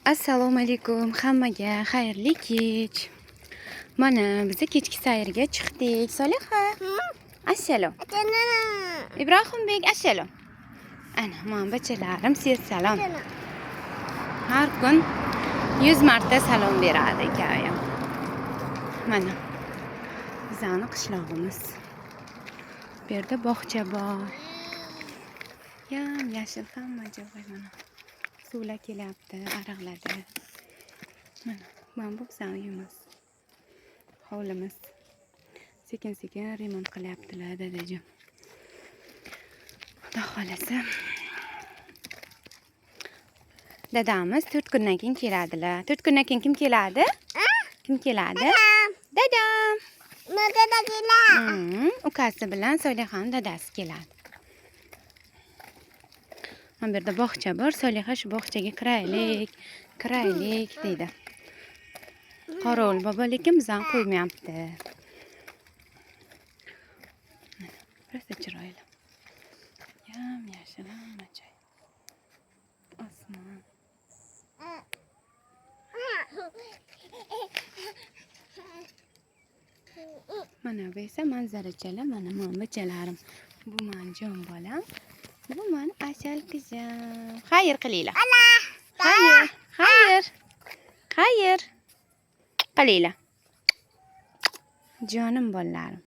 Assalomu alaykum hammaga, xayrli kech. Mana biz kechki sayrga chiqdik. Soliha. Assalom. Ibrohimbek, assalom. Ana, men bachalarim siz salom. Har kun 100 marta salom beradi ekan. Mana bizning qishlog'imiz. Bu yerda bog'cha bor. Yam-yashil hamma joy mana. Suvlar kelyapti, ariqlarda. Mana bu bizning uyimiz. Hovlimiz. Sekin-sekin remont qilyaptilar dadajon. Xudo xolasa. Dadamiz 4 kundan keyin keladilar. 4 kundan keyin kim keladi? Kim keladi? Dadam. Dada keladi. Ukasi bilan Solihaning dadasi keladi. Mana bu yerda bog'cha bor. Soliha shu bog'chaga kiraylik deydi. Qorovul bobo lekin bizdan qo'ymayapti. Prosta chiroyli. Yam-yashil hamma joy. Osmon. Mana bu esa manzarachalar, mana bachalarim. Bu men jon bolam. Bu men asal qizim. Xayr qilinglar. Xayr. Qilinglar. Jonim bolalarim.